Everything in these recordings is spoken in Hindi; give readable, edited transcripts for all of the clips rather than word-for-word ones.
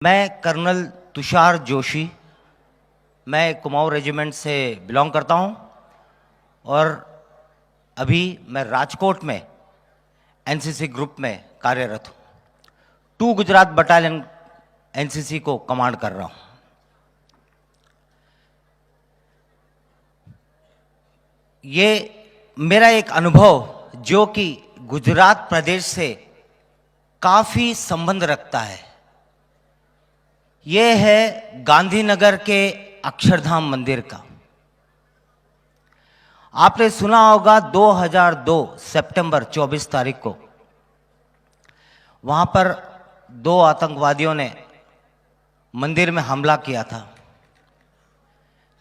मैं कर्नल तुषार जोशी, मैं कुमाऊं रेजिमेंट से बिलोंग करता हूं और अभी मैं राजकोट में एनसीसी ग्रुप में कार्यरत हूं। 2 गुजरात बटालियन एनसीसी को कमांड कर रहा हूं। ये मेरा एक अनुभव जो कि गुजरात प्रदेश से काफी संबंध रखता है, ये है गांधीनगर के अक्षरधाम मंदिर का। आपने सुना होगा 2002 सितंबर 24 तारीख को वहां पर 2 आतंकवादियों ने मंदिर में हमला किया था,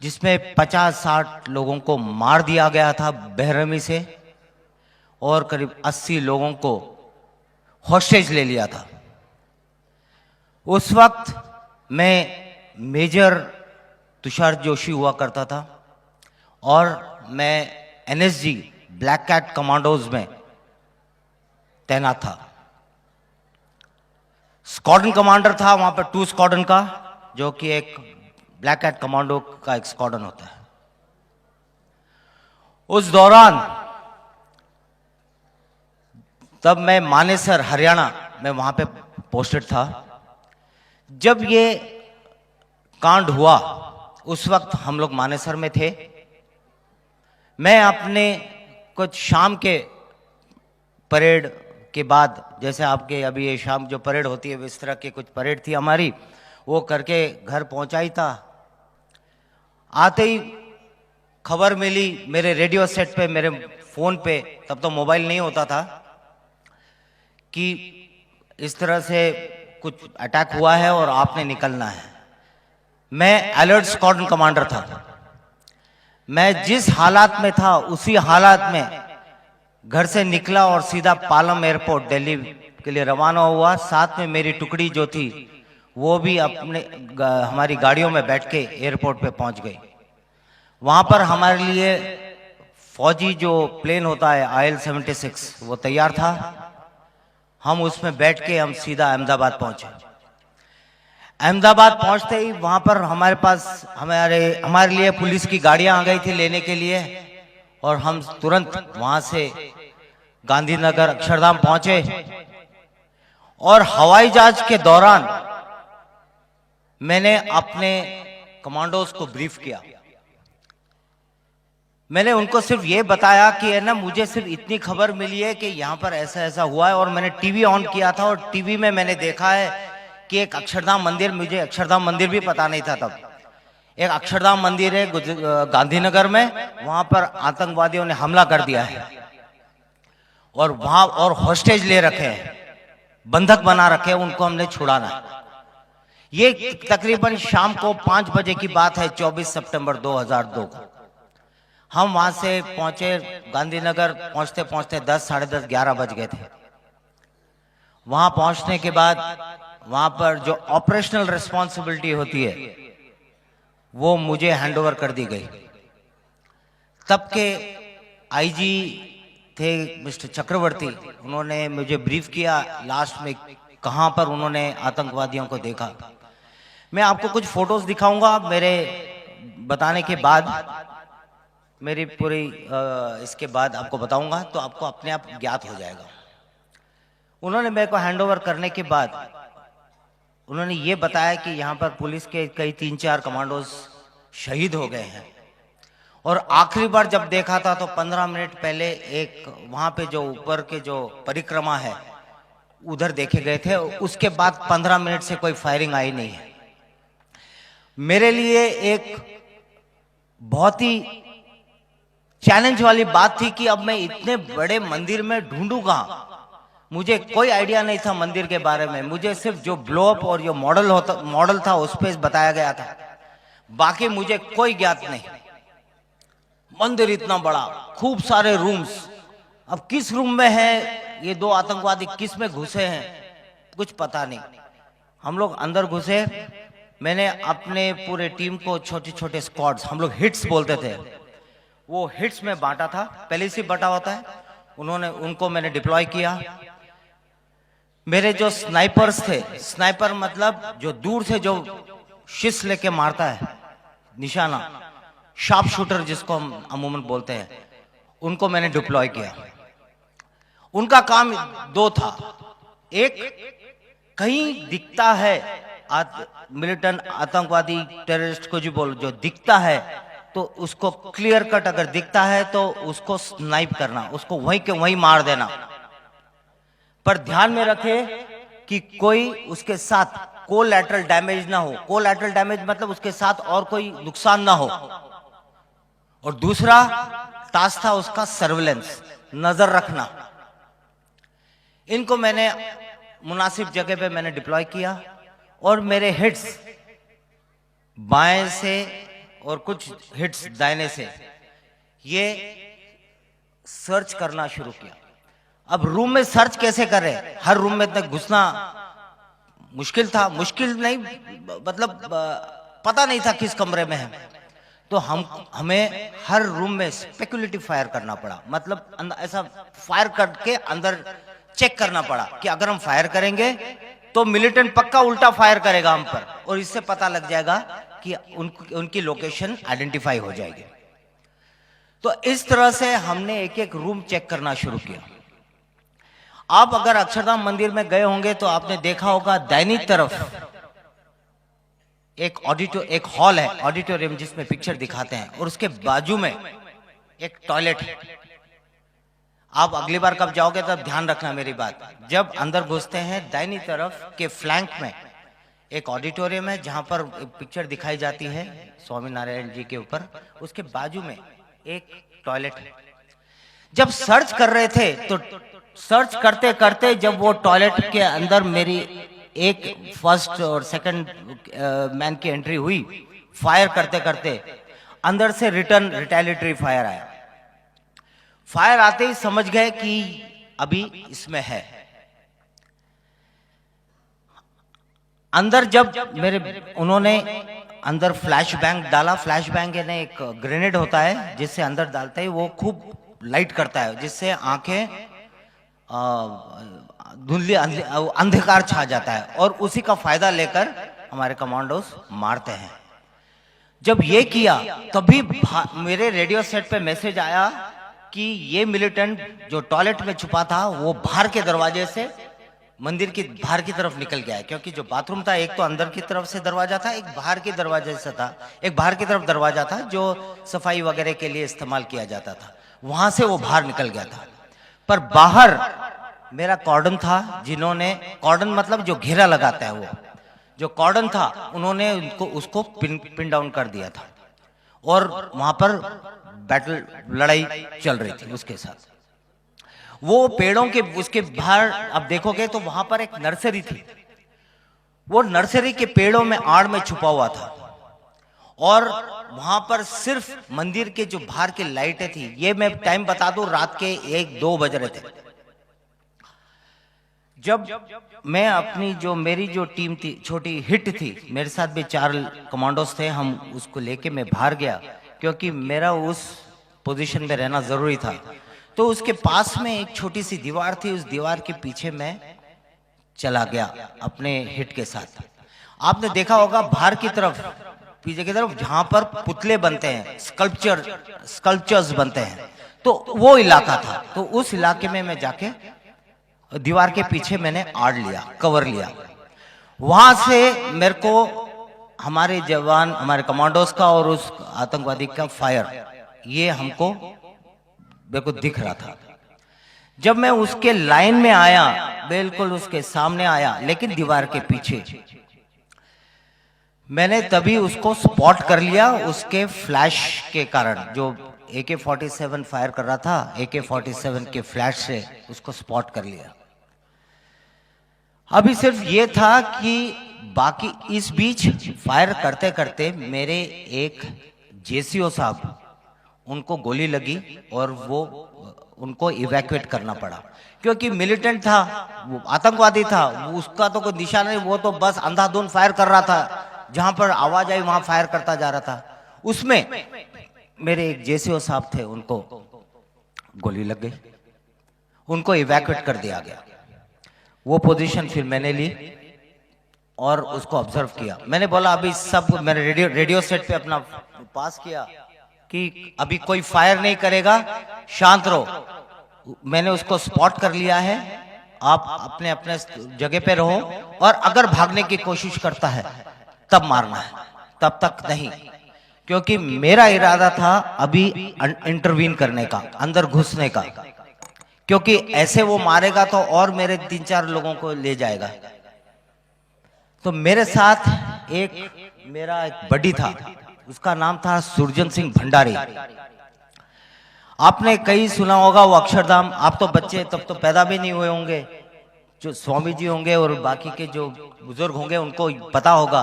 जिसमें 50-60 लोगों को मार दिया गया था बेरहमी से और करीब 80 लोगों को हॉस्टेज ले लिया था। उस वक्त मैं मेजर तुषार जोशी हुआ करता था और मैं एनएसजी ब्लैक कैट कमांडोज में तैनात था। स्क्वाड्रन कमांडर था वहां पर 2 स्क्वाड्रन का, जो कि एक ब्लैक कैट कमांडो का एक स्क्वाड्रन होता है। उस दौरान तब मैं मानेसर हरियाणा में वहां पे पोस्टेड था। जब ये कांड हुआ उस वक्त हम लोग मानेसर में थे। मैं अपने कुछ शाम के परेड के बाद, जैसे आपके अभी ये शाम जो परेड होती है इस तरह की कुछ परेड थी हमारी, वो करके घर पहुंचा ही था। आते ही खबर मिली मेरे रेडियो सेट पे, मेरे फोन पे, तब तो मोबाइल नहीं होता था, कि इस तरह से कुछ अटैक हुआ है और आपने निकलना है। मैं अलर्ट स्क्वाड्रन कमांडर था। मैं जिस हालात में था उसी हालात में घर से निकला और सीधा पालम एयरपोर्ट दिल्ली के लिए रवाना हुआ। साथ में मेरी टुकड़ी जो थी वो भी अपने हमारी गाड़ियों में बैठ के एयरपोर्ट पे पहुंच गई। वहां पर हमारे लिए फौजी जो प्लेन होता है IL-76 वो तैयार था। हम उसमें बैठ के हम सीधा अहमदाबाद पहुंचे। अहमदाबाद पहुंचते ही वहां पर हमारे पास हमारे लिए पुलिस की गाड़ियां आ गई थी लेने के लिए, और हम तुरंत वहां से गांधीनगर अक्षरधाम पहुंचे। और हवाई जहाज के दौरान मैंने अपने कमांडोज को ब्रीफ किया। मैंने उनको सिर्फ ये बताया कि है ना, मुझे सिर्फ इतनी खबर मिली है कि यहाँ पर ऐसा ऐसा हुआ है, और मैंने टीवी ऑन किया था और टीवी में मैंने देखा है कि एक अक्षरधाम मंदिर, मुझे अक्षरधाम मंदिर भी पता नहीं था तब, एक अक्षरधाम मंदिर है गांधीनगर में, वहां पर आतंकवादियों ने हमला कर दिया है और वहां और हॉस्टेज ले रखे हैं, बंधक बना रखे हैं, उनको हमने छुड़ाना है। ये तकरीबन शाम को 5 बजे की बात है, 24 सितंबर 2002 को। हम वहां से पहुंचे गांधीनगर, पहुंचते पहुंचते 10, साढ़े 10, 11 बज गए थे। वहां पहुंचने के बाद वहां पर जो ऑपरेशनल रिस्पॉन्सिबिलिटी होती है वो मुझे हैंडओवर कर दी गई। तब के आईजी थे मिस्टर चक्रवर्ती, उन्होंने मुझे ब्रीफ किया लास्ट में कहां पर उन्होंने आतंकवादियों को देखा। मैं आपको कुछ फोटोज दिखाऊंगा मेरे बताने के बाद, मेरी पूरी इसके बाद आपको बताऊंगा तो आपको अपने आप ज्ञात हो जाएगा। उन्होंने मेरे को हैंडओवर करने के बाद उन्होंने ये बताया कि यहाँ पर पुलिस के कई 3-4 कमांडोज शहीद हो गए हैं, और आखिरी बार जब देखा था तो 15 मिनट पहले एक वहां पे जो ऊपर के जो परिक्रमा है उधर देखे गए थे। उसके बाद 15 मिनट से कोई फायरिंग आई नहीं है। मेरे लिए एक बहुत ही चैलेंज वाली बात थी कि अब मैं इतने बड़े मंदिर में ढूंढूं कहां। मुझे कोई आइडिया नहीं था मंदिर के बारे में, मुझे सिर्फ जो ब्लोअप और जो मॉडल था उस पर बताया गया था, बाकी मुझे कोई ज्ञात नहीं। मंदिर इतना बड़ा, खूब सारे रूम्स, अब किस रूम में है ये 2 आतंकवादी, किस में घुसे हैं कुछ पता नहीं। हम लोग अंदर घुसे। मैंने अपने पूरे टीम को छोटे छोटे स्क्वाड्स, हम लोग हिट्स बोलते थे, वो हिट्स में बांटा था, पहले से बटा होता है। उनको मैंने डिप्लॉय किया। मेरे जो स्नाइपर्स थे, स्नाइपर मतलब जो दूर से जो शिश लेके मारता है, निशाना, शार्प शूटर जिसको हम अमूमन बोलते हैं, उनको मैंने डिप्लॉय किया। उनका काम दो था। एक, कहीं दिखता है मिलिटेंट आतंकवादी टेररिस्ट को जो बोल, जो दिखता है तो उसको क्लियर कट अगर दिखता है तो उसको स्नाइप करना, उसको वहीं के वहीं मार देना। पर ध्यान में रखे कि कोई उसके साथ कोलैटरल डैमेज ना हो। कोलैटरल डैमेज मतलब उसके साथ और कोई नुकसान ना हो। और दूसरा टास्क था उसका सर्विलेंस, नजर रखना। इनको मैंने मुनासिब जगह पे मैंने डिप्लॉय किया और मेरे हिट्स बाएं से और कुछ हिट्स दाहिने से ये सर्च करना शुरू किया। अब रूम में सर्च कैसे करें? हर रूम में तक घुसना मुश्किल था। मुश्किल नहीं मतलब पता नहीं था किस कमरे में है, तो हमें हर रूम में स्पेकुलेटिव फायर करना पड़ा। मतलब ऐसा फायर करके अंदर चेक करना पड़ा कि अगर हम फायर करेंगे तो मिलिटेंट पक्का उल्टा फायर करेगा हम पर, और इससे पता लग जाएगा कि उनकी लोकेशन आइडेंटिफाई हो जाएगी। तो इस तरह से हमने एक एक रूम चेक करना शुरू किया। आप अगर अक्षरधाम मंदिर में गए होंगे तो आपने देखा होगा दाहिनी तरफ एक हॉल है, ऑडिटोरियम जिसमें पिक्चर दिखाते हैं, और उसके बाजू में एक टॉयलेट है। आप अगली बार कब जाओगे तब ध्यान रखना मेरी बात। जब अंदर घुसते हैं दाहिनी तरफ के फ्लैंक में एक ऑडिटोरियम है जहां पर पिक्चर दिखाई जाती है स्वामी नारायण जी के ऊपर, उसके बाजू में एक टॉयलेट है। जब सर्च कर रहे थे तो सर्च करते करते जब वो टॉयलेट के अंदर मेरी एक फर्स्ट और सेकंड मैन की एंट्री हुई, फायर करते करते अंदर से रिटर्न रिटेलिटरी फायर आया। फायर आते ही समझ गए कि अभी इसमें है। अंदर जब उन्होंने अंदर फ्लैश बैंग डाला। फ्लैश बैंग यानी एक ग्रेनेड होता है जिससे अंदर डालते ही वो खूब लाइट करता है, जिससे आंखें धुंधली अंधकार छा जाता है, और उसी का फायदा लेकर हमारे कमांडोस मारते हैं। जब ये किया तभी मेरे रेडियो सेट पे मैसेज आया कि ये मिलिटेंट जो टॉयलेट में छुपा था वो बाहर के दरवाजे से मंदिर की बाहर की तरफ निकल गया है। क्योंकि जो बाथरूम था एक तो अंदर की तरफ से दरवाजा था, एक बाहर के दरवाजे से था, एक बाहर की तरफ दरवाजा था जो सफाई वगैरह के लिए इस्तेमाल किया जाता था, वहां से वो बाहर निकल गया था। पर बाहर मेरा कॉर्डन था, जिन्होंने कॉर्डन मतलब जो घेरा लगाता है, वो जो कॉर्डन था उन्होंने उसको पिन डाउन कर दिया था, और वहां पर बैटल लड़ाई चल रही थी उसके साथ। वो पेड़ों के उसके बाहर अब देखोगे तो वहां पर एक नर्सरी थी। वो नर्सरी के पेड़ों में आड़ में छुपा हुआ था, और वहां पर सिर्फ मंदिर के जो बाहर की लाइटें थी, ये मैं टाइम बता दूं, रात के 1-2 बज रहे थे। जब मैं अपनी जो मेरी जो टीम थी, छोटी हिट थी, मेरे साथ भी 4 कमांडोस थे, हम उसको लेके मैं बाहर गया क्योंकि मेरा उस पोजीशन में रहना जरूरी था। तो उसके पास में एक छोटी सी दीवार थी, उस दीवार के पीछे मैं चला गया अपने हिट के साथ। आपने देखा होगा बाहर की तरफ, पीछे की तरफ जहां पर पुतले बनते हैं, स्कल्पचर्स बनते हैं, तो वो इलाका था। तो उस इलाके में मैं जाके दीवार के पीछे मैंने आड़ लिया, कवर लिया। वहां से मेरे को हमारे जवान, हमारे कमांडोज का और उस आतंकवादी का फायर, ये हमको मेरे को दिख रहा था। जब मैं उसके लाइन में आया, बिल्कुल उसके सामने आया, लेकिन दीवार के पीछे, मैंने तभी उसको स्पॉट कर लिया उसके फ्लैश के कारण। जो AK-47 फायर कर रहा था, AK-47 के फ्लैश से उसको स्पॉट कर लिया। अभी सिर्फ ये था कि बाकी इस बीच फायर करते करते मेरे एक JCO साहब, उनको गोली लगी और वो उनको इवैक्यूएट करना पड़ा, क्योंकि मिलिटेंट था, वो आतंकवादी था, उसका तो कोई निशान नहीं, वो तो बस अंधाधुंध फायर कर रहा था, जहां पर आवाज आई वहां फायर करता जा रहा था। उसमें मेरे एक JCO साहब थे, उनको गोली लग गई, उनको इवैक्यूएट कर दिया गया। वो पोजीशन फिर मैंने ली और उसको ऑब्जर्व किया। मैंने बोला अभी सब, मैंने रेडियो सेट पे अपना पास किया कि अभी कोई फायर नहीं करेगा, शांत रहो। मैंने उसको स्पॉट कर लिया है, आप अपने अपने जगह पे रहो, और अगर भागने की कोशिश करता है तब मारना है, तब तक नहीं। क्योंकि मेरा इरादा था अभी इंटरवीन करने का, अंदर घुसने का, क्योंकि ऐसे वो मारेगा तो और मेरे 3-4 लोगों को ले जाएगा। तो मेरे साथ मेरा एक बडी था, उसका नाम था सुरजन सिंह भंडारी। आपने कई सुना होगा वो अक्षरधाम, आप तो बच्चे तब तो पैदा भी नहीं हुए होंगे, जो स्वामी जी होंगे और बाकी के जो बुजुर्ग होंगे उनको पता होगा।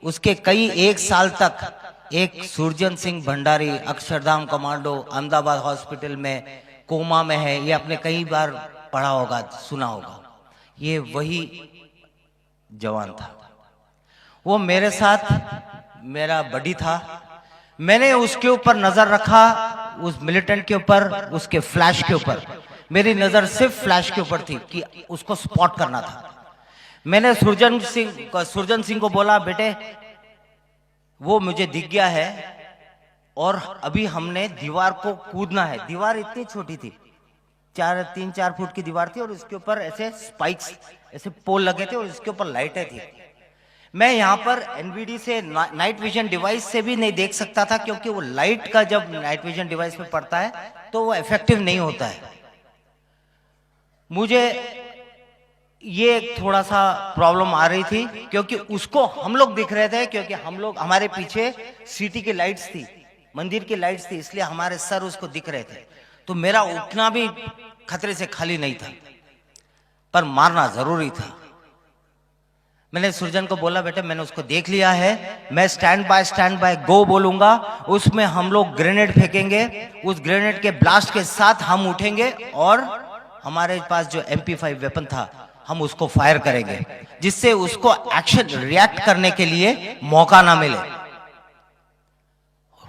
उसके कई 1 साल तक एक सुरजन सिंह भंडारी अक्षरधाम कमांडो अहमदाबाद हॉस्पिटल में कोमा में है, ये आपने कई बार पढ़ा होगा, सुना होगा। ये वही जवान था, वो मेरे साथ मेरा बडी था। मैंने उसके ऊपर नजर रखा, उस मिलिटेंट के ऊपर, उसके फ्लैश के ऊपर। मेरी नजर सिर्फ फ्लैश के ऊपर थी कि उसको स्पॉट करना था। मैंने सुरजन सिंह को बोला, बेटे वो मुझे दिख गया है और अभी हमने दीवार को कूदना है। दीवार इतनी छोटी थी, 3-4 फुट की दीवार थी, और उसके ऊपर ऐसे स्पाइक्स, ऐसे पोल लगे थे और इसके ऊपर लाइटें थी। मैं यहाँ पर एनवीडी से, नाइट विजन डिवाइस से भी नहीं देख सकता था, क्योंकि वो लाइट का जब नाइट विजन डिवाइस पे पड़ता है तो वो इफेक्टिव नहीं होता है। मुझे ये थोड़ा सा प्रॉब्लम आ रही थी, क्योंकि उसको हम लोग दिख रहे थे, क्योंकि हमारे पीछे सिटी की लाइट्स थी, मंदिर की लाइट्स थी, इसलिए हमारे सर उसको दिख रहे थे। तो मेरा उठना भी खतरे से खाली नहीं था, पर मारना जरूरी था। मैंने सुरजन को बोला, बेटे मैंने उसको देख लिया है, मैं स्टैंड बाय गो बोलूंगा, उसमें हम लोग ग्रेनेड फेंकेंगे, उस ग्रेनेड के ब्लास्ट के साथ हम उठेंगे और हमारे पास जो MP5 वेपन था हम उसको फायर करेंगे, जिससे उसको एक्शन रिएक्ट करने के लिए मौका ना मिले।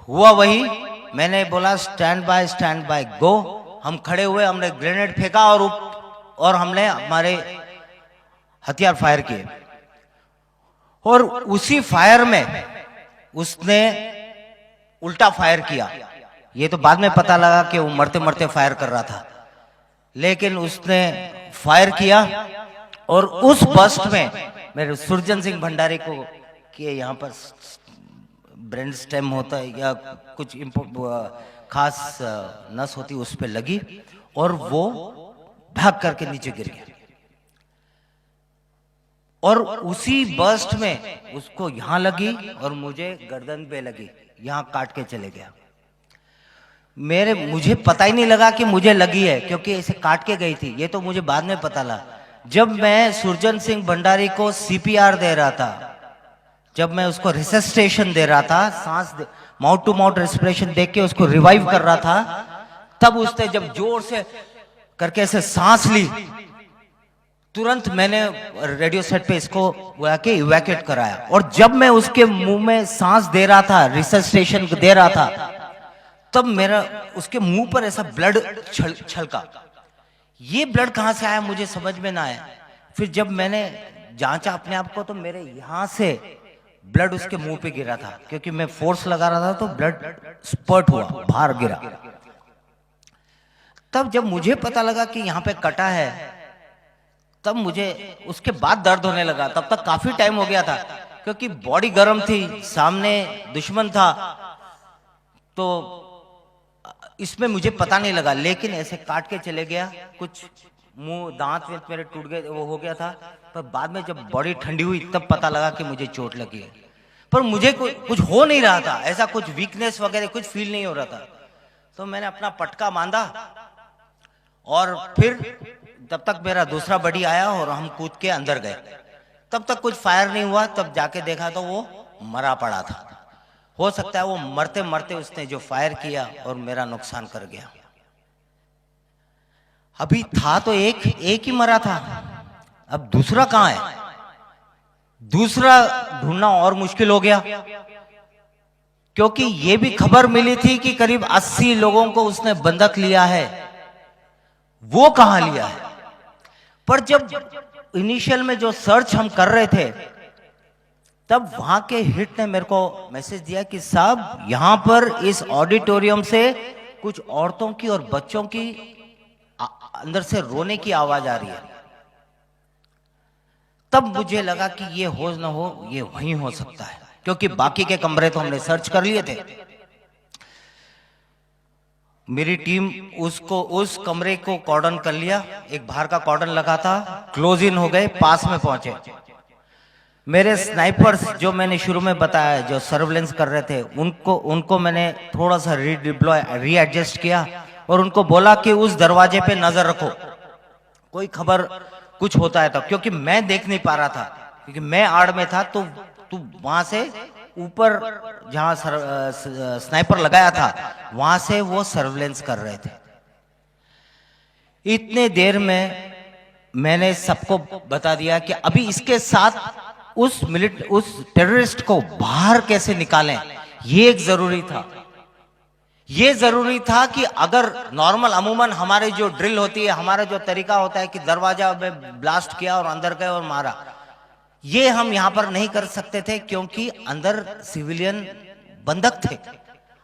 हुआ वही, मैंने बोला स्टैंड बाय गो। हम खड़े हुए, हमने ग्रेनेड फेंका और हमने हमारे हथियार फायर किए, और उसी फायर में उसने उल्टा फायर किया। ये तो बाद में पता लगा कि वो मरते मरते फायर कर रहा था, लेकिन उसने फायर किया और उस बस्ट में मेरे सुरजन सिंह भंडारी को कि यहाँ पर ब्रेन स्टेम होता है या कुछ खास नस होती, उस पे लगी और वो भाग करके नीचे गिर गया। और उसी बस्ट में उसको यहां लगी और मुझे गर्दन पे लगी, यहां काट के चले गया। मुझे पता ही नहीं लगा कि मुझे लगी है, क्योंकि इसे काट के गई थी। ये तो मुझे बाद में पता लगा, जब मैं सुरजन सिंह भंडारी को CPR दे रहा था, जब मैं उसको रिसस्टेशन दे रहा था, माउथ टू माउथ रेस्पिरेशन देख के उसको रिवाइव कर रहा था, तब उसने जब जोर से करके ऐसे सांस ली, तुरंत मैंने रेडियो सेट पे इसको बुला के इवैक्यूएट कराया। और जब मैं उसके मुंह में सांस दे रहा था, रिसस्टेशन दे रहा था, तब मेरा उसके मुंह पर ऐसा ब्लड छलका। ये ब्लड कहां से आया मुझे समझ में ना आया। फिर जब मैंने जांचा अपने आप को, तो मेरे यहां से ब्लड उसके मुंह पे गिरा था, क्योंकि मैं फोर्स लगा रहा था, तो ब्लड स्पर्ट हुआ, बाहर गिरा। तब जब मुझे पता लगा कि यहाँ पे कटा है, तब मुझे उसके बाद दर्द होने लगा। तब तक काफी टाइम हो गया था, क्योंकि बॉडी गर्म थी, सामने दुश्मन था, तो इसमें मुझे पता नहीं लगा। लेकिन ऐसे काट के चले गया, कुछ मुंह दांत मेरे टूट गए, वो हो गया था। पर बाद में जब बॉडी ठंडी हुई तब पता लगा कि मुझे चोट लगी है। पर मुझे कुछ हो नहीं रहा था, ऐसा कुछ वीकनेस वगैरह कुछ फील नहीं हो रहा था। तो मैंने अपना पटका बांधा और फिर तब तक मेरा दूसरा बडी आया और हम कूद के अंदर गए। तब तक कुछ फायर नहीं हुआ। तब जाके देखा तो वो मरा पड़ा था। हो सकता है वो मरते मरते उसने जो फायर किया और मेरा नुकसान कर गया। अभी था तो एक ही मरा था, अब दूसरा कहां है? दूसरा ढूंढना और मुश्किल हो गया, क्योंकि ये भी खबर मिली थी कि करीब 80 लोगों को उसने बंधक लिया है। वो कहां लिया है? पर जब इनिशियल में जो सर्च हम कर रहे थे, तब वहां के हिट ने मेरे को मैसेज दिया कि साहब यहां पर इस ऑडिटोरियम से कुछ औरतों की और बच्चों की अंदर से रोने की आवाज आ रही है। तब मुझे लगा कि ये हो न हो, ये वहीं हो सकता है, क्योंकि बाकी के कमरे तो हमने सर्च कर लिए थे। मेरी टीम उस कमरे को कॉर्डन कर लिया, एक बाहर का कॉर्डन लगा था, क्लोज इन हो गए, पास में पहुंचे। मेरे स्नाइपर्स जो मैंने शुरू में बताया, जो सर्वेलेंस कर रहे थे, उनको मैंने थोड़ा सा रीएडजस्ट किया और उनको बोला कि उस दरवाजे पे नजर रखो, कोई खबर कुछ होता है तो, क्योंकि मैं देख नहीं पा रहा था, क्योंकि मैं आड़ में था। तो वहां से ऊपर जहां स्नाइपर लगाया था, वहां से वो सर्वेलेंस कर रहे थे। इतने देर में मैंने सबको बता दिया कि अभी इसके साथ उस टेररिस्ट को बाहर कैसे निकालें, ये एक जरूरी था। ये जरूरी था कि अगर नॉर्मल अमूमन हमारी जो ड्रिल होती है, हमारा जो तरीका होता है कि दरवाजा में ब्लास्ट किया और अंदर गए और मारा, ये हम यहां पर नहीं कर सकते थे, क्योंकि अंदर सिविलियन बंधक थे।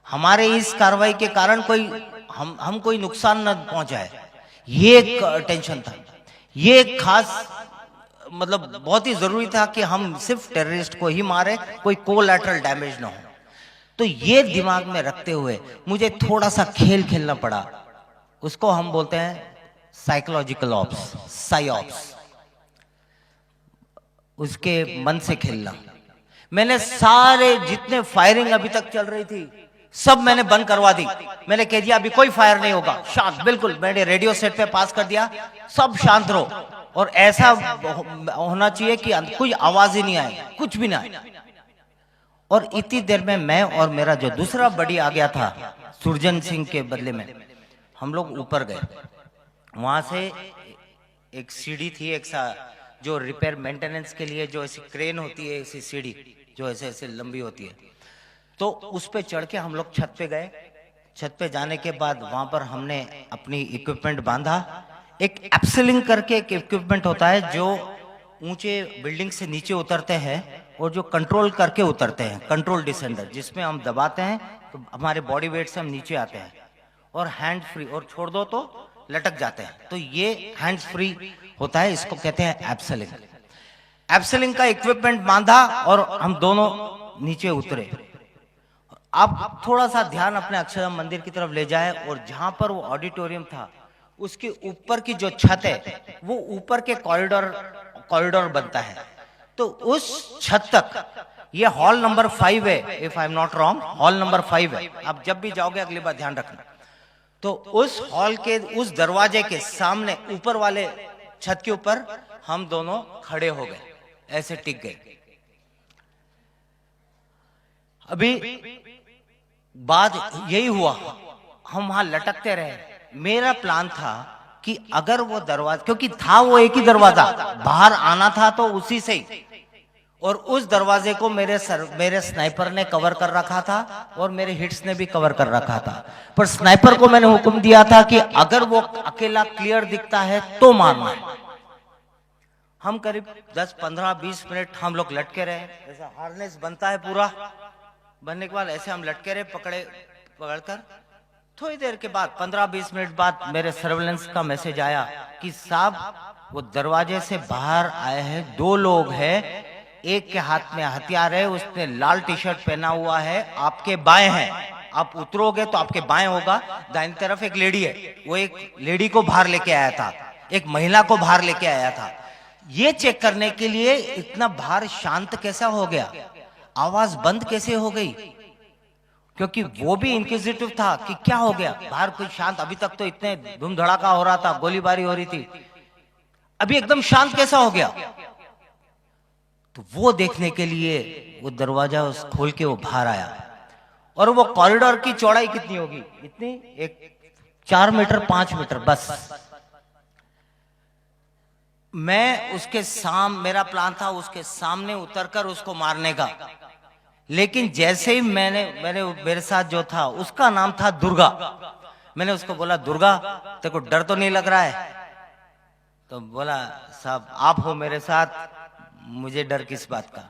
हमारे इस कार्रवाई के कारण हम कोई नुकसान न पहुंचाए, ये एक टेंशन था। ये एक खास मतलब बहुत ही जरूरी था कि हम सिर्फ टेररिस्ट को ही मारे, कोई कोलैटरल डैमेज ना हो। तो ये दिमाग में रखते हुए मुझे थोड़ा सा खेल खेलना पड़ा। उसको हम बोलते हैं साइकोलॉजिकल ऑप्स, साइऑप्स, उसके मन से खेलना। मैंने सारे जितने फायरिंग अभी तक चल रही थी सब मैंने बंद करवा दी। मैंने कह दिया अभी कोई फायर नहीं होगा, शांत बिल्कुल। मैंने रेडियो सेट पे पास कर दिया, सब शांत रहो, और ऐसा होना चाहिए कि कोई आवाज ही नहीं आए, कुछ भी ना आए। और इतनी देर में मैं और मेरा जो दूसरा बड़ी आ गया था सुरजन सिंह के बदले में, हम लोग ऊपर गए। वहां से एक सीढ़ी थी, एक जो रिपेयर मेंटेनेंस के लिए जो ऐसी क्रेन होती है, ऐसी सीढ़ी जो ऐसे ऐसे लंबी होती है, तो उस पे चढ़ के हम लोग छत पे गए। छत पे जाने के बाद वहां पर हमने अपनी इक्विपमेंट बांधा। एक एप्सिलिंग करके एक इक्विपमेंट होता है जो ऊंचे बिल्डिंग से नीचे उतरते हैं और जो कंट्रोल करके उतरते हैं, कंट्रोल डिसेंडर, जिसमें हम दबाते हैं तो हमारे बॉडी वेट से हम नीचे आते हैं, और हैंड फ्री, और छोड़ दो तो लटक जाते हैं। तो ये हैंड्स फ्री होता है, इसको कहते हैं एप्सिलिंग। एप्सिलिंग का इक्विपमेंट बांधा और हम दोनों नीचे उतरे। आप थोड़ा सा ध्यान अपने अक्षरधाम मंदिर की तरफ ले जाए, और जहां पर वो ऑडिटोरियम था उसके ऊपर की जो छत है, वो ऊपर के कॉरिडोर बनता है। तो उस छत तक, ये हॉल नंबर 5 है, if I am not wrong, hall number 5 है। आप जब भी जाओगे अगली बार ध्यान रखना। तो उस हॉल के उस दरवाजे के सामने ऊपर वाले छत के ऊपर हम दोनों खड़े हो गए, ऐसे टिक गए। अभी बात यही हुआ, हम वहां लटकते रहे। मेरा प्लान था कि अगर वो दरवाजा, क्योंकि था वो एक ही दरवाजा, बाहर आना था तो उसी से ही, और उस दरवाजे को मेरे स्नाइपर ने कवर कर रखा था और मेरे हिट्स ने भी कवर कर रखा था। पर स्नाइपर को मैंने हुक्म दिया था कि अगर वो अकेला क्लियर दिखता है तो मारना है। हम करीब 10, 15, 20 मिनट हम लोग लटके रहे। ऐसा हार्नेस बनता है पूरा, बनने के बाद ऐसे हम लटके रहे पकड़कर। थोड़ी देर के बाद 15-20 मिनट बाद मेरे सर्वेलेंस का मैसेज आया कि साहब वो दरवाजे से बाहर आए हैं, 2 लोग हैं, एक के हाथ में हथियार है, उसने लाल टी शर्ट पहना हुआ है, आपके बाएं हैं। आप उतरोगे तो आपके बाएं होगा, दाहिनी तरफ एक लेडी है, वो एक लेडी को बाहर लेके आया था, एक महिला को बाहर लेके आया था। ये चेक करने के लिए इतना बाहर शांत कैसा हो गया, आवाज बंद कैसे हो गई, क्योंकि वो भी इंक्विजिटिव था कि क्या हो गया बाहर, कोई शांत। अभी तक तो इतने धूम धड़ाका हो रहा था, गोलीबारी हो रही थी, अभी एकदम शांत कैसा हो गया। तो वो देखने के लिए वो दरवाजा खोल के वो बाहर आया। और वो कॉरिडोर की चौड़ाई कितनी होगी, इतनी, एक 4 मीटर 5 मीटर बस। मैं उसके मेरा प्लान था उसके सामने उतरकर उसको मारने का। लेकिन जैसे ही मेरे साथ जो था उसका नाम था दुर्गा, मैंने उसको बोला दुर्गा तेरे को डर तो नहीं लग रहा है? तो बोला साहब आप हो मेरे साथ, मुझे डर किस बात का।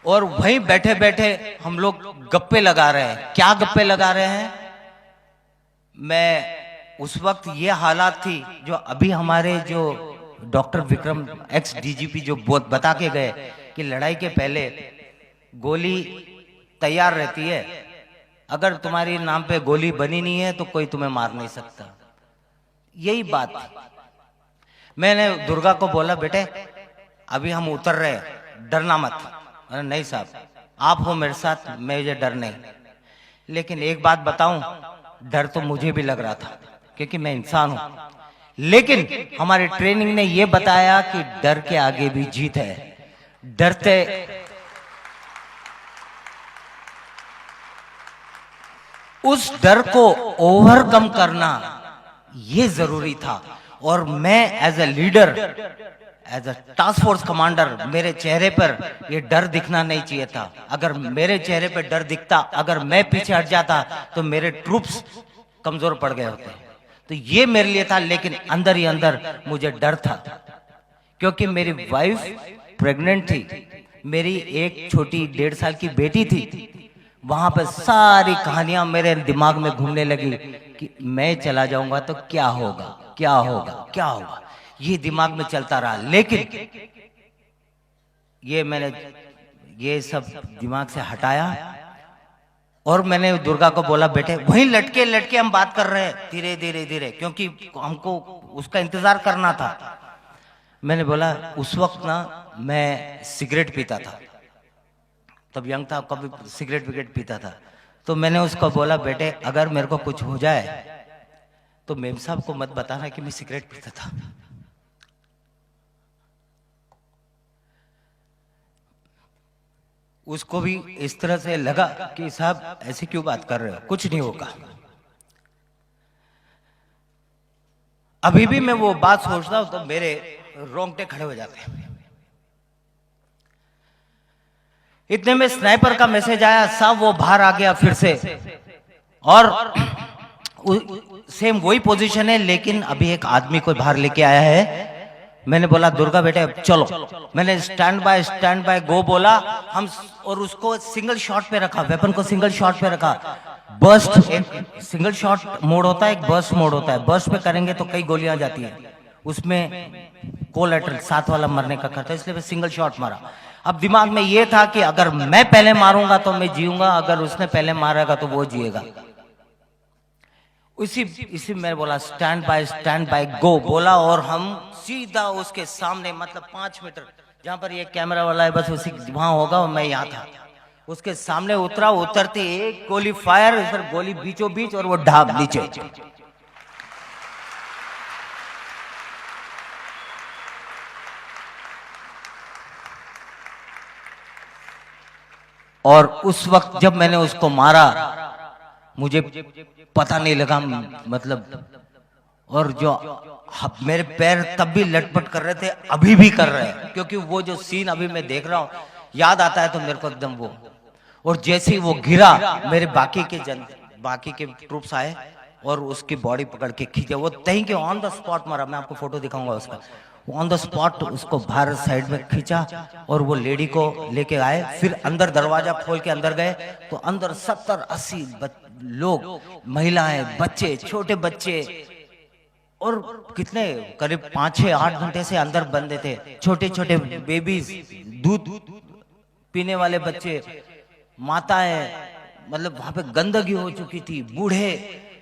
और वहीं बैठे बैठे हम लोग गप्पे लगा रहे हैं। क्या गप्पे लगा रहे हैं? मैं उस वक्त ये हालात थी जो अभी हमारे जो डॉक्टर विक्रम एक्स डीजीपी जो बता के गए कि लड़ाई के पहले गोली तैयार रहती है, अगर तुम्हारी नाम पे गोली बनी नहीं है तो कोई तुम्हें मार नहीं सकता। यही बात थी। मैंने दुर्गा को बोला बेटे अभी हम उतर रहे हैं, डरना मत। अरे नहीं साहब आप हो मेरे साथ, मुझे डर नहीं। लेकिन एक बात बताऊं, डर तो मुझे भी लग रहा था क्योंकि मैं इंसान हूं, लेकिन हमारी ट्रेनिंग ने यह बताया कि डर के आगे भी जीत है। डरते उस डर को ओवरकम करना ये जरूरी था। और मैं as a leader, as a task force commander, मेरे चेहरे पर ये डर दिखना नहीं चाहिए था। अगर मेरे चेहरे पर डर दिखता, अगर मैं पीछे हट जाता तो मेरे ट्रूप्स कमजोर पड़ गए होते। तो ये मेरे लिए था, लेकिन अंदर ही अंदर मुझे डर था क्योंकि मेरी वाइफ प्रेग्नेंट थी, मेरी एक छोटी 1.5 साल की बेटी थी। वहां पर सारी कहानियां मेरे दिमाग में घूमने लगी कि मैं चला जाऊंगा तो क्या होगा, क्या होगा, क्या होगा, ये दिमाग में चलता रहा। लेकिन मैंने ये सब दिमाग से हटाया और मैंने दुर्गा को बोला बेटे वहीं लटके लटके हम बात कर रहे हैं, धीरे धीरे धीरे, क्योंकि हमको उसका इंतजार करना था। मैंने बोला उस वक्त ना मैं सिगरेट पीता था, तब यंग था, कभी सिगरेट विगरेट पीता था। तो मैंने उसको बोला बेटे अगर मेरे को कुछ हो जाए तो मेम साहब को मत बताना कि मैं सिगरेट पीता था। उसको भी इस तरह से लगा कि साहब ऐसे क्यों बात कर रहे हो, कुछ नहीं होगा। अभी भी मैं वो बात सोचता हूं तो मेरे रोंगटे खड़े हो जाते हैं। इतने में स्नाइपर का मैसेज आया, साहब वो बाहर आ गया फिर से, और सेम वही पोजीशन है लेकिन अभी एक आदमी को बाहर लेके आया है। मैंने बोला दुर्गा बेटे चलो, मैंने स्टैंड बाय गो बोला हम, और उसको सिंगल शॉट पे रखा, वेपन को सिंगल शॉट पे रखा। बर्स्ट, एक सिंगल शॉट मोड होता है, एक बर्स्ट मोड होता है। बर्स्ट पे करेंगे तो कई गोलियां जाती है, उसमें कोलैटरल साथ वाला मरने का खतरा, इसलिए मैं सिंगल शॉट मारा। अब दिमाग में ये था कि अगर मैं पहले मारूंगा तो मैं जीऊंगा, अगर उसने पहले मारेगा तो वो जिएगा। इसी मैं बोला स्टैंड बाय गो बोला, और हम सीधा उसके सामने, मतलब 5 मीटर जहां पर ये कैमरा वाला है बस उसी वहां होगा, और मैं यहाँ था उसके सामने उतरा। उतरते एक गोली फायर, फिर गोली बीचों बीच और वो ढाब नीचे। और उस वक्त जब मैंने उसको मारा मुझे पता नहीं लगा, मतलब, और जो मेरे पैर तब भी लटपट कर रहे थे, अभी भी कर रहे हैं, क्योंकि वो जो सीन अभी मैं देख रहा हूं याद आता है तो मेरे को एकदम वो। और जैसे ही वो गिरा मेरे बाकी के ट्रूप्स आए और उसकी बॉडी पकड़ के खींचे, वो तहीं के ऑन द स्पॉट मारा। मैं आपको फोटो दिखाऊंगा उसका, ऑन द स्पॉट उसको बाहर साइड में खींचा और वो लेडी को लेके आए। फिर अंदर दरवाजा खोल के अंदर गए तो अंदर 70-80 लोग, महिलाएं, बच्चे, छोटे बच्चे, और कितने करीब 5-6-8 घंटे से अंदर बंदे थे। छोटे छोटे बेबीज, दूध पीने वाले बच्चे, माताएं, मतलब वहां पे गंदगी हो चुकी थी, बूढ़े,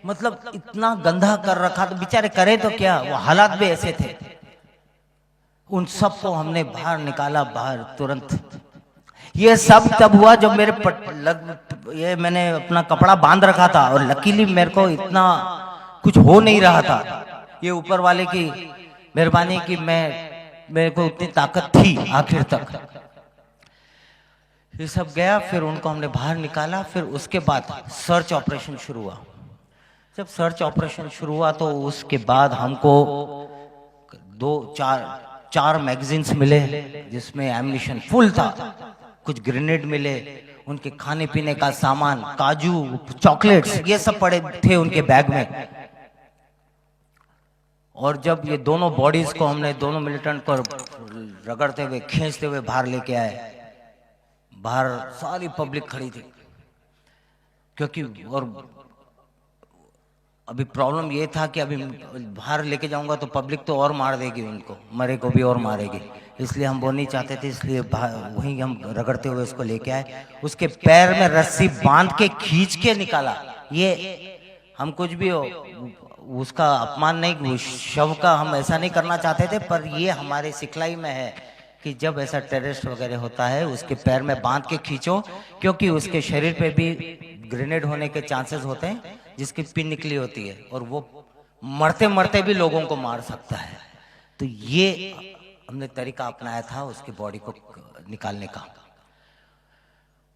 मतलब इतना गंदा कर रखा। तो बेचारे करे तो क्या, वो हालात भी ऐसे थे। उन सबको हमने बाहर निकाला, बाहर तुरंत। ये सब तब हुआ जब मेरे ये मैंने अपना कपड़ा बांध रखा था, और लकीली मेरे को इतना कुछ हो नहीं रहा था। ये ऊपर वाले की मेहरबानी की मेरे को उतनी ताकत थी आखिर तक। ये सब गया, फिर उनको हमने बाहर निकाला। फिर उसके बाद सर्च ऑपरेशन शुरू हुआ। जब सर्च ऑपरेशन शुरू हुआ तो उसके बाद हमको 2-4 मैगजीन्स मिले जिसमें एम्यूनिशन फुल था। कुछ ग्रेनेड मिले, उनके खाने पीने का सामान, काजू, चॉकलेट्स, ये सब पड़े थे उनके बैग में। और जब ये दोनों बॉडीज को हमने, दोनों मिलिटेंट को रगड़ते हुए, खींचते हुए बाहर लेके आए, बाहर सारी पब्लिक खड़ी थी, क्योंकि और अभी प्रॉब्लम ये था कि अभी बाहर लेके जाऊंगा तो पब्लिक तो और मार देगी उनको, मरे को भी और मारेगी, इसलिए हम वो नहीं चाहते थे, इसलिए वहीं हम रगड़ते हुए उसको लेके आए। उसके पैर में रस्सी बांध के खींच के निकाला। ये हम कुछ भी हो, उसका अपमान नहीं, शव का हम ऐसा नहीं करना चाहते थे, पर ये हमारे सिखलाई में है कि जब ऐसा टेररिस्ट वगैरह होता है उसके पैर में बांध के खींचो, क्योंकि उसके शरीर पे भी ग्रेनेड होने के चांसेस होते हैं, जिसकी पिन निकली होती है और वो मरते मरते भी लोगों को मार सकता है। तो ये हमने तरीका अपनाया था उसकी बॉडी को निकालने का।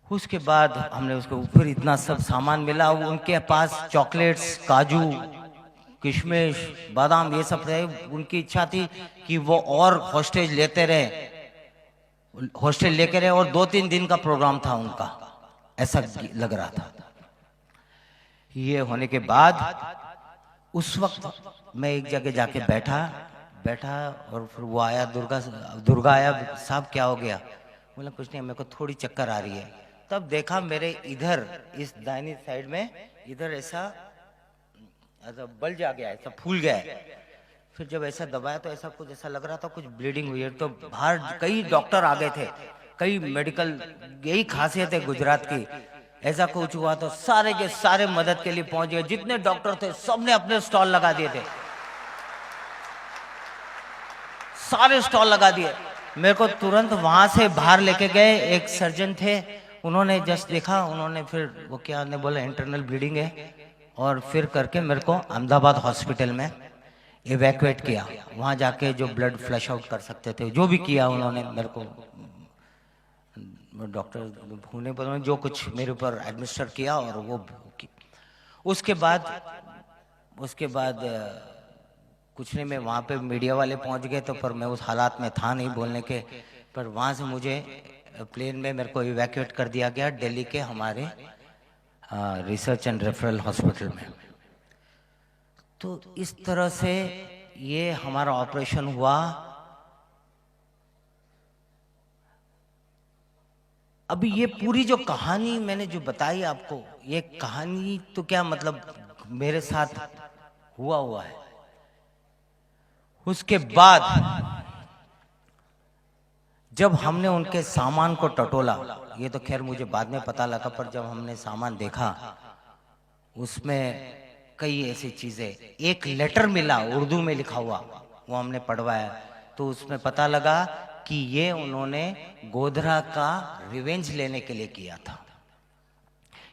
उसके बाद हमने उसके ऊपर इतना सब सामान मिला, उनके पास चॉकलेट्स, काजू, किशमिश, बादाम, ये सब रहे। उनकी इच्छा थी कि वो और हॉस्टेज लेते रहे, हॉस्टेज लेके रहे, और 2-3 दिन का प्रोग्राम था उनका, ऐसा लग रहा था। ये होने के बाद उस वक्त मैं एक जगह जाके बैठा और फिर वो आया, दुर्गा आया, साहब क्या हो गया? बोला कुछ नहीं, मेरे को थोड़ी चक्कर आ रही है। तब देखा मेरे इधर, इस दाहिनी साइड में इधर ऐसा बल्ज आ गया, ऐसा फूल गया है। फिर जब ऐसा दबाया तो ऐसा कुछ ऐसा लग रहा था कुछ ब्लीडिंग हुई है। तो बाहर कई डॉक्टर आ गए थे, कई मेडिकल, यही खासियत है गुजरात की, ऐसा कुछ हुआ तो सारे के सारे मदद के लिए पहुंच गए। जितने डॉक्टर थे सबने अपने स्टॉल लगा दिए थे, सारे स्टॉल लगा दिए। मेरे को तुरंत वहां से बाहर लेके गए, एक सर्जन थे, उन्होंने जस्ट देखा, उन्होंने फिर वो क्या ने बोला इंटरनल ब्लीडिंग है, और फिर करके मेरे को अहमदाबाद हॉस्पिटल में इवैक्यूएट किया। वहां जाके जो ब्लड फ्लश आउट कर सकते थे जो भी किया उन्होंने, मेरे को डॉक्टर भूने पर जो कुछ मेरे ऊपर एडमिनिस्टर किया, और वो उसके बाद कुछ नहीं, मैं वहाँ पे मीडिया वाले पहुँच गए, तो पर मैं उस हालात में था नहीं बोलने के, पर वहाँ से मुझे प्लेन में मेरे को इवैक्यूएट कर दिया गया दिल्ली के हमारे रिसर्च एंड रेफरल हॉस्पिटल में। तो इस तरह से ये हमारा ऑपरेशन हुआ। अभी ये पूरी जो कहानी मैंने जो बताई आपको, ये कहानी तो क्या मतलब मेरे साथ हुआ है। उसके बाद जब हमने उनके सामान को टटोला, ये तो खैर मुझे बाद में पता लगा, पर जब हमने सामान देखा उसमें कई ऐसी चीजें, एक लेटर मिला उर्दू में लिखा हुआ, वो हमने पढ़वाया, तो उसमें पता लगा कि ये उन्होंने गोधरा का रिवेंज लेने के लिए किया था,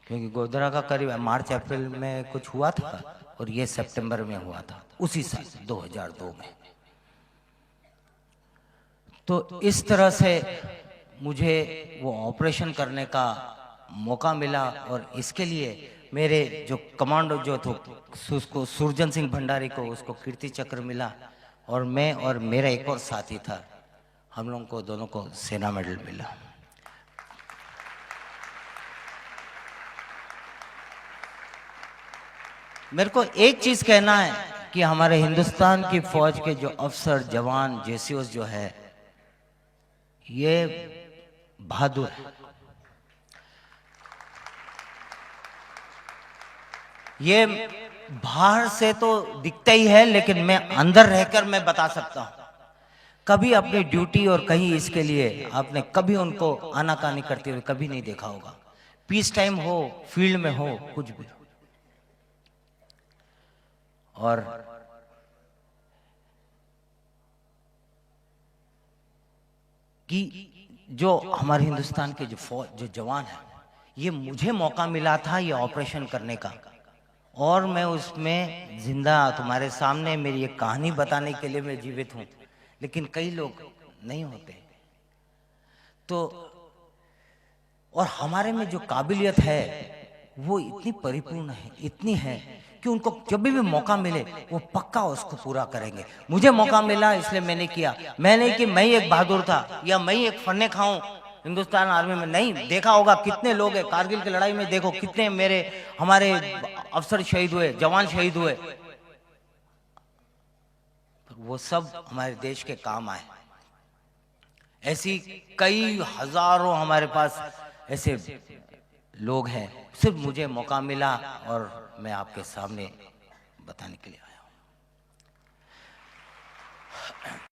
क्योंकि गोधरा का करीब मार्च अप्रैल में कुछ हुआ था और ये सितंबर में हुआ था उसी साल 2002 में। तो इस तरह से मुझे वो ऑपरेशन करने का मौका मिला, और इसके लिए मेरे जो कमांडो जो थे उसको सुरजन सिंह भंडारी को उसको कीर्ति चक्र मिला, और मैं और मेरा एक और साथी था, हम लोगों को दोनों को सेना मेडल मिला। मेरे को एक चीज कहना है कि हमारे हिंदुस्तान की फौज के जो अफसर, जवान, जेसीओस जो है, ये बहादुर है। ये बाहर से तो दिखता ही है, लेकिन मैं अंदर रहकर मैं बता सकता हूं, कभी अपनी ड्यूटी और कहीं इसके लिए आपने कभी उनको आनाकानी करते हुए कभी नहीं देखा होगा। पीस टाइम हो, फील्ड में हो, कुछ भी। और कि जो हमारे हिंदुस्तान के जो फौज, जो जवान है, ये मुझे मौका मिला था ये ऑपरेशन करने का, और मैं उसमें जिंदा तुम्हारे सामने मेरी एक कहानी बताने के लिए मैं जीवित हूं, लेकिन कई लोग नहीं होते। तो और हमारे में जो काबिलियत है वो इतनी परिपूर्ण है, इतनी है कि उनको जब भी मौका मिले वो पक्का उसको पूरा करेंगे। मुझे मौका मिला इसलिए मैंने किया, मैंने कि मैं एक बहादुर था या मैं एक फन्ने खाऊं, हिंदुस्तान आर्मी में नहीं देखा होगा कितने लोग हैं, कारगिल की लड़ाई में देखो कितने मेरे हमारे अफसर शहीद हुए, जवान शहीद हुए, वो सब हमारे देश के काम आए। ऐसी कई हजारों हमारे पास ऐसे लोग हैं, सिर्फ मुझे मौका मिला और मैं आपके सामने बताने के लिए आया।